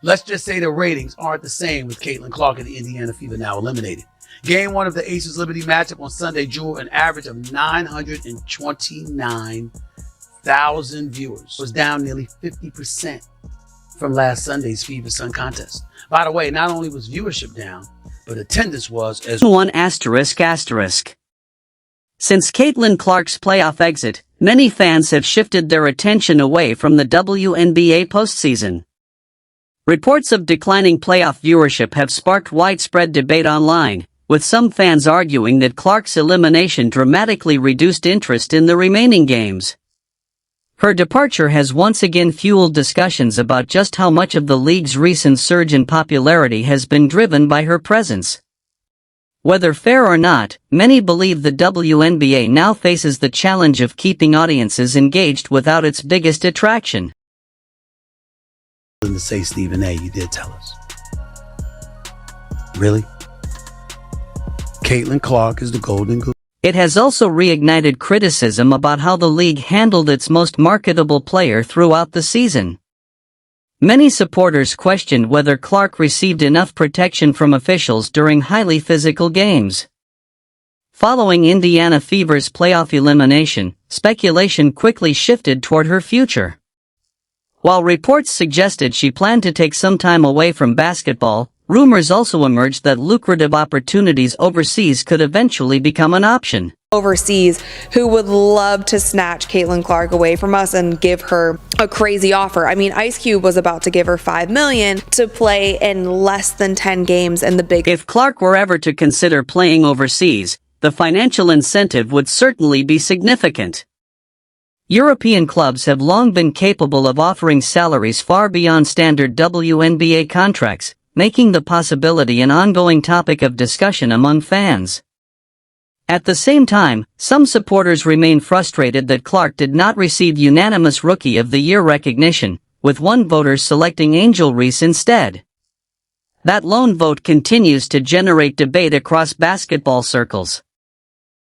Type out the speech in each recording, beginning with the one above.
Let's just say the ratings aren't the same with Caitlin Clark and the Indiana Fever now eliminated. Game 1 of the Aces Liberty matchup on Sunday drew an average of 929,000 viewers. It was down nearly 50% from last Sunday's Fever Sun contest. By the way, not only was viewership down, but attendance was as well. Since Caitlin Clark's playoff exit, many fans have shifted their attention away from the WNBA postseason. Reports of declining playoff viewership have sparked widespread debate online, with some fans arguing that Clark's elimination dramatically reduced interest in the remaining games. Her departure has once again fueled discussions about just how much of the league's recent surge in popularity has been driven by her presence. Whether fair or not, many believe the WNBA now faces the challenge of keeping audiences engaged without its biggest attraction. To say Stephen A, you did tell us. Really? Caitlin Clark is the Golden Goose. It has also reignited criticism about how the league handled its most marketable player throughout the season. Many supporters questioned whether Clark received enough protection from officials during highly physical games. Following Indiana Fever's playoff elimination, speculation quickly shifted toward her future. While reports suggested she planned to take some time away from basketball, rumors also emerged that lucrative opportunities overseas could eventually become an option. Overseas, who would love to snatch Caitlin Clark away from us and give her a crazy offer. I mean, Ice Cube was about to give her $5 million to play in less than 10 games in the Big. If Clark were ever to consider playing overseas, the financial incentive would certainly be significant. European clubs have long been capable of offering salaries far beyond standard WNBA contracts, making the possibility an ongoing topic of discussion among fans. At the same time, some supporters remain frustrated that Clark did not receive unanimous Rookie of the Year recognition, with one voter selecting Angel Reese instead. That lone vote continues to generate debate across basketball circles.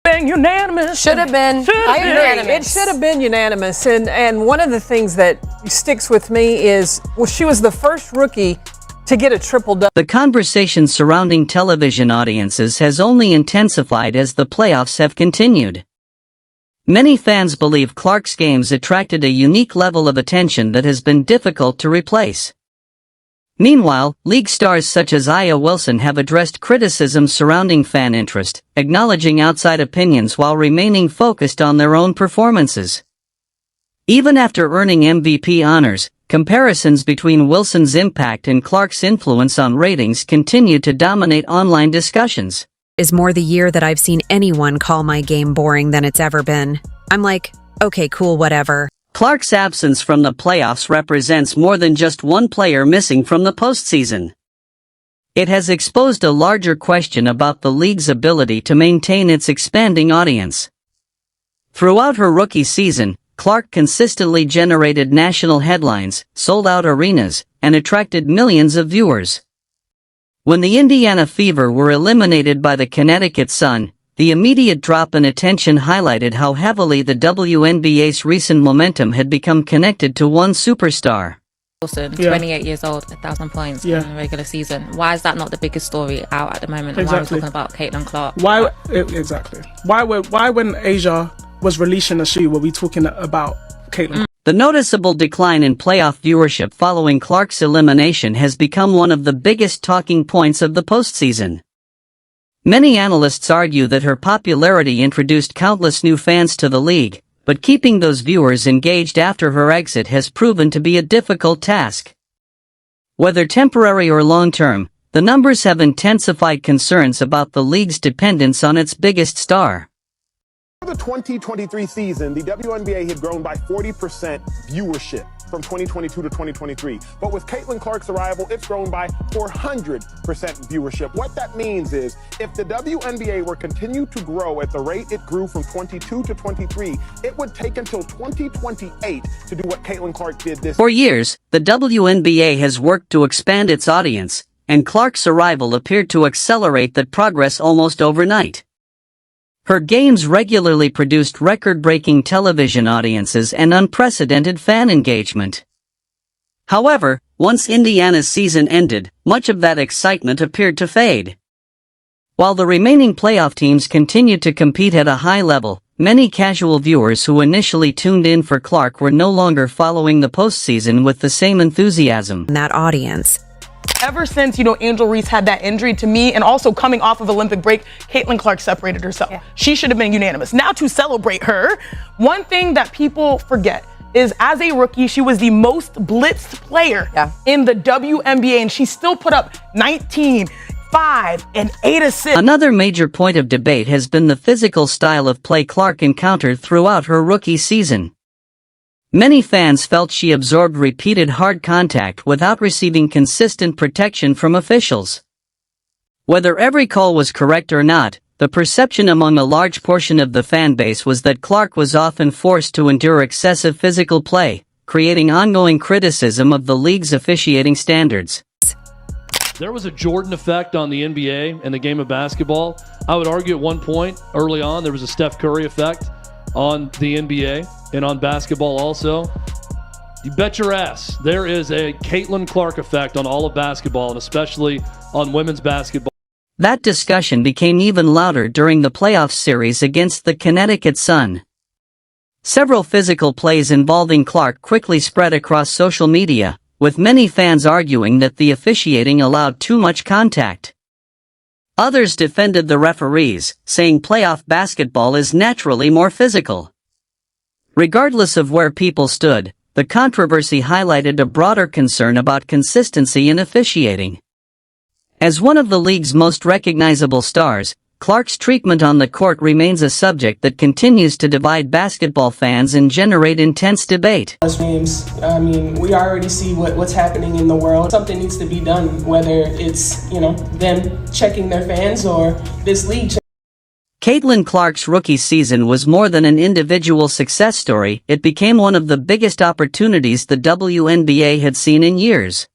Unanimous. Should have been. I agree. Unanimous. It should have been unanimous. And one of the things that sticks with me is, well, she was the first rookie to get a triple-double. The conversation surrounding television audiences has only intensified as the playoffs have continued. Many fans believe Clark's games attracted a unique level of attention that has been difficult to replace. Meanwhile, league stars such as Aya Wilson have addressed criticism surrounding fan interest, acknowledging outside opinions while remaining focused on their own performances. Even after earning MVP honors, comparisons between Wilson's impact and Clark's influence on ratings continue to dominate online discussions. Is more the year that I've seen anyone call my game boring than it's ever been. I'm like, okay, cool, whatever. Clark's absence from the playoffs represents more than just one player missing from the postseason. It has exposed a larger question about the league's ability to maintain its expanding audience. Throughout her rookie season, Clark consistently generated national headlines, sold out arenas, and attracted millions of viewers. When the Indiana Fever were eliminated by the Connecticut Sun, the immediate drop in attention highlighted how heavily the WNBA's recent momentum had become connected to one superstar. Wilson, 28 years old, 1,000 points in the regular season. Why is that not the biggest story out at the moment? Exactly. Why are we talking about Caitlin Clark? Why when Asia was releasing a shoe were we talking about Caitlin? The noticeable decline in playoff viewership following Clark's elimination has become one of the biggest talking points of the postseason. Many analysts argue that her popularity introduced countless new fans to the league, but keeping those viewers engaged after her exit has proven to be a difficult task. Whether temporary or long-term, the numbers have intensified concerns about the league's dependence on its biggest star. For the 2023 season, the WNBA had grown by 40% viewership from 2022 to 2023. But with Caitlin Clark's arrival, it's grown by 400% viewership. What that means is if the WNBA were continue to grow at the rate it grew from 22 to 23, it would take until 2028 to do what Caitlin Clark did this. For years, the WNBA has worked to expand its audience, and Clark's arrival appeared to accelerate that progress almost overnight. Her games regularly produced record-breaking television audiences and unprecedented fan engagement. However, once Indiana's season ended, much of that excitement appeared to fade. While the remaining playoff teams continued to compete at a high level, many casual viewers who initially tuned in for Clark were no longer following the postseason with the same enthusiasm. That audience. Ever since, Angel Reese had that injury, to me, and also coming off of Olympic break, Caitlin Clark separated herself. Yeah. She should have been unanimous. Now, to celebrate her, one thing that people forget is as a rookie, she was the most blitzed player in the WNBA, and she still put up 19, 5, and 8 assists. Another major point of debate has been the physical style of play Clark encountered throughout her rookie season. Many fans felt she absorbed repeated hard contact without receiving consistent protection from officials. Whether every call was correct or not, the perception among a large portion of the fan base was that Clark was often forced to endure excessive physical play, creating ongoing criticism of the league's officiating standards. There was a Jordan effect on the NBA and the game of basketball. I would argue at one point early on there was a Steph Curry effect on the NBA and on basketball also. You bet your ass there is a Caitlin Clark effect on all of basketball, and especially on women's basketball. That discussion became even louder during the playoff series against the Connecticut Sun. Several physical plays involving Clark quickly spread across social media, with many fans arguing that the officiating allowed too much contact. Others defended the referees, saying playoff basketball is naturally more physical. Regardless of where people stood, the controversy highlighted a broader concern about consistency in officiating. As one of the league's most recognizable stars, Clark's treatment on the court remains a subject that continues to divide basketball fans and generate intense debate. Games, we already see what's happening in the world. Something needs to be done, whether it's, them checking their fans or this league. Caitlin Clark's rookie season was more than an individual success story, it became one of the biggest opportunities the WNBA had seen in years.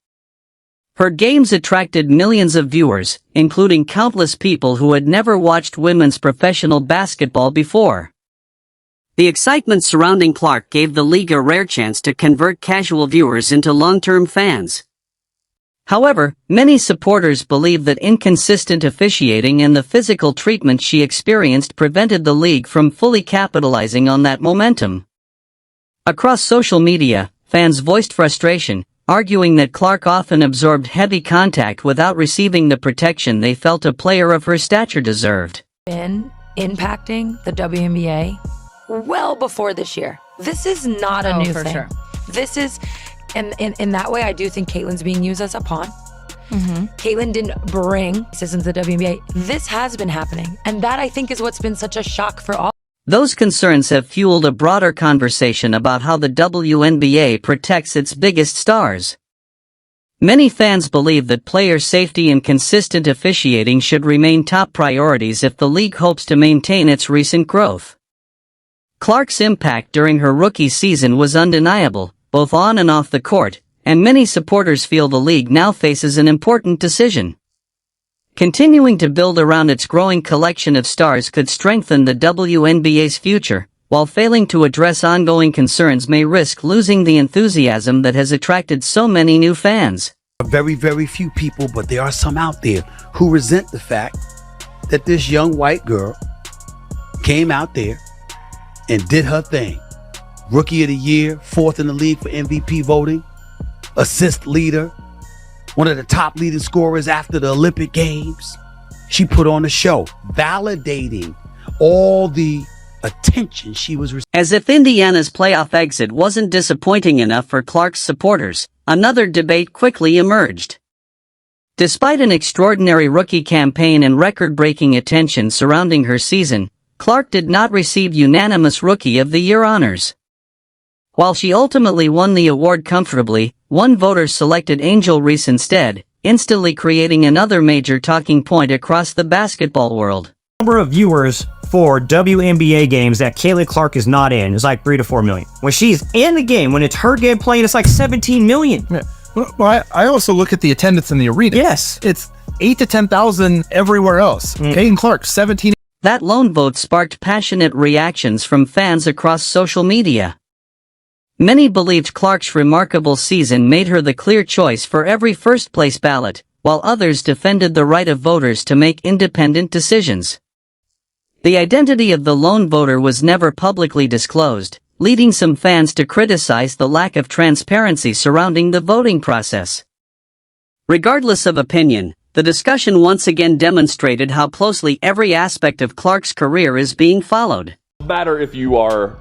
Her games attracted millions of viewers, including countless people who had never watched women's professional basketball before. The excitement surrounding Clark gave the league a rare chance to convert casual viewers into long-term fans. However, many supporters believe that inconsistent officiating and the physical treatment she experienced prevented the league from fully capitalizing on that momentum. Across social media, fans voiced frustration, arguing that Clark often absorbed heavy contact without receiving the protection they felt a player of her stature deserved. Been impacting the WNBA well before this year. This is not a new thing. Sure. This is, and in that way, I do think Caitlin's being used as a pawn. Caitlin didn't bring this into the WNBA. This has been happening, and that I think is what's been such a shock for all. Those concerns have fueled a broader conversation about how the WNBA protects its biggest stars. Many fans believe that player safety and consistent officiating should remain top priorities if the league hopes to maintain its recent growth. Clark's impact during her rookie season was undeniable, both on and off the court, and many supporters feel the league now faces an important decision. Continuing to build around its growing collection of stars could strengthen the WNBA's future, while failing to address ongoing concerns may risk losing the enthusiasm that has attracted so many new fans. Very, very few people, but there are some out there who resent the fact that this young white girl came out there and did her thing. Rookie of the year, 4th in the league for MVP voting, assist leader, one of the top leading scorers after the Olympic Games. She put on a show, validating all the attention she was receiving. As if Indiana's playoff exit wasn't disappointing enough for Clark's supporters, another debate quickly emerged. Despite an extraordinary rookie campaign and record-breaking attention surrounding her season, Clark did not receive unanimous Rookie of the Year honors. While she ultimately won the award comfortably, one voter selected Angel Reese instead, instantly creating another major talking point across the basketball world. Number of viewers for WNBA games that Caitlin Clark is not in is like 3 to 4 million. When she's in the game, when it's her game playing, it's like 17 million. Yeah. Well, I also look at the attendance in the arena. Yes. It's 8 to 10,000 everywhere else. Caitlin Clark, 17. That lone vote sparked passionate reactions from fans across social media. Many believed Clark's remarkable season made her the clear choice for every first-place ballot, while others defended the right of voters to make independent decisions. The identity of the lone voter was never publicly disclosed, leading some fans to criticize the lack of transparency surrounding the voting process. Regardless of opinion, the discussion once again demonstrated how closely every aspect of Clark's career is being followed. No matter if you are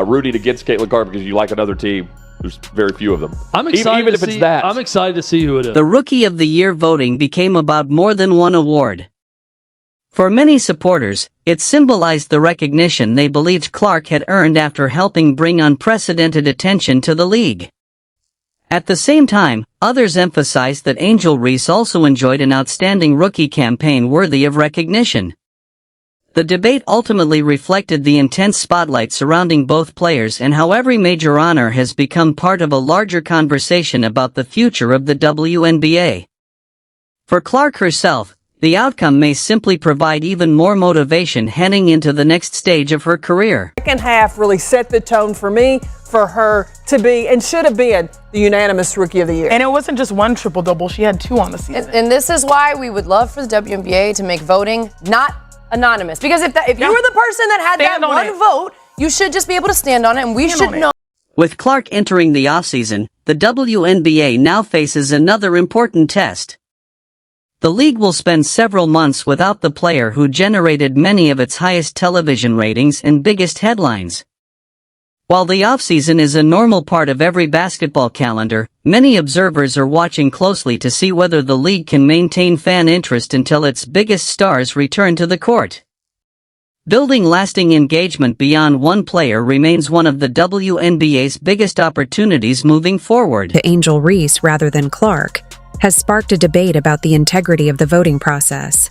rooting against Caitlin Clark because you like another team, there's very few of them. I'm excited even to if see, it's that. I'm excited to see who it is. The Rookie of the Year voting became about more than one award. For many supporters, it symbolized the recognition they believed Clark had earned after helping bring unprecedented attention to the league. At the same time, others emphasized that Angel Reese also enjoyed an outstanding rookie campaign worthy of recognition. The debate ultimately reflected the intense spotlight surrounding both players and how every major honor has become part of a larger conversation about the future of the WNBA. For Clark herself, the outcome may simply provide even more motivation heading into the next stage of her career. Second half really set the tone for me, for her to be, and should have been, the unanimous Rookie of the Year. And it wasn't just one triple-double, she had 2 on the season. And this is why we would love for the WNBA to make voting not anonymous. Because if you were the person that had that one vote, you should just be able to stand on it, and we should know. With Clark entering the offseason, the WNBA now faces another important test. The league will spend several months without the player who generated many of its highest television ratings and biggest headlines. While the offseason is a normal part of every basketball calendar, many observers are watching closely to see whether the league can maintain fan interest until its biggest stars return to the court. Building lasting engagement beyond one player remains one of the WNBA's biggest opportunities moving forward. To Angel Reese rather than Clark has sparked a debate about the integrity of the voting process.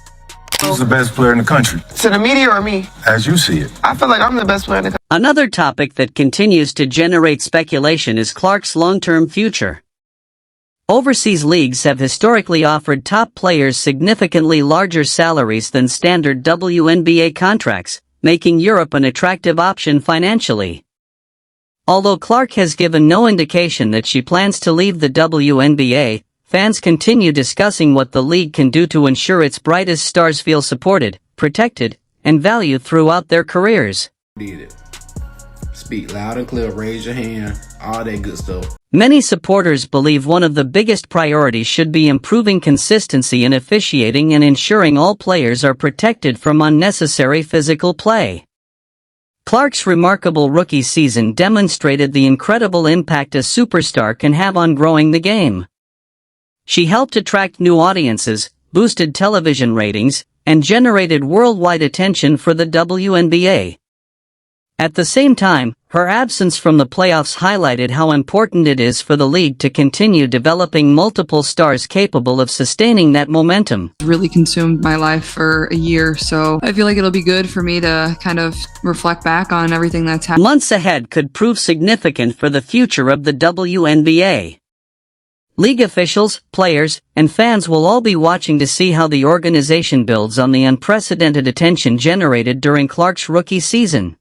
Who's the best player in the country? To the media or me? As you see it. I feel like I'm the best player in the country. Another topic that continues to generate speculation is Clark's long-term future. Overseas leagues have historically offered top players significantly larger salaries than standard WNBA contracts, making Europe an attractive option financially. Although Clark has given no indication that she plans to leave the WNBA, fans continue discussing what the league can do to ensure its brightest stars feel supported, protected, and valued throughout their careers. Did it. Speak loud and clear, raise your hand, all that good stuff. Many supporters believe one of the biggest priorities should be improving consistency in officiating and ensuring all players are protected from unnecessary physical play. Clark's remarkable rookie season demonstrated the incredible impact a superstar can have on growing the game. She helped attract new audiences, boosted television ratings, and generated worldwide attention for the WNBA. At the same time, her absence from the playoffs highlighted how important it is for the league to continue developing multiple stars capable of sustaining that momentum. Really consumed my life for a year, so I feel like it'll be good for me to kind of reflect back on everything that's happened. Months ahead could prove significant for the future of the WNBA. League officials, players, and fans will all be watching to see how the organization builds on the unprecedented attention generated during Clark's rookie season.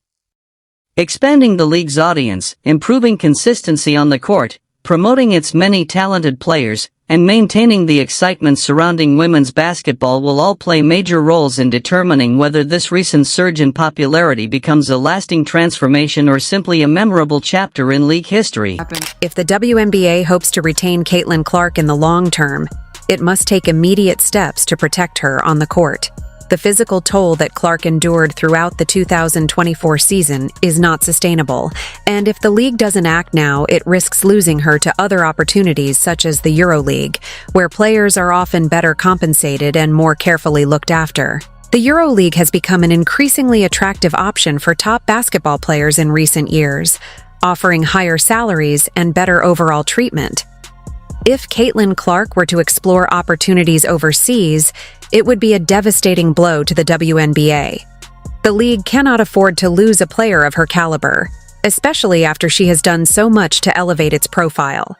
Expanding the league's audience, improving consistency on the court, promoting its many talented players, and maintaining the excitement surrounding women's basketball will all play major roles in determining whether this recent surge in popularity becomes a lasting transformation or simply a memorable chapter in league history. If the WNBA hopes to retain Caitlin Clark in the long term, it must take immediate steps to protect her on the court. The physical toll that Clark endured throughout the 2024 season is not sustainable, and if the league doesn't act now, it risks losing her to other opportunities such as the EuroLeague, where players are often better compensated and more carefully looked after. The EuroLeague has become an increasingly attractive option for top basketball players in recent years, offering higher salaries and better overall treatment. If Caitlin Clark were to explore opportunities overseas, it would be a devastating blow to the WNBA. The league cannot afford to lose a player of her caliber, especially after she has done so much to elevate its profile.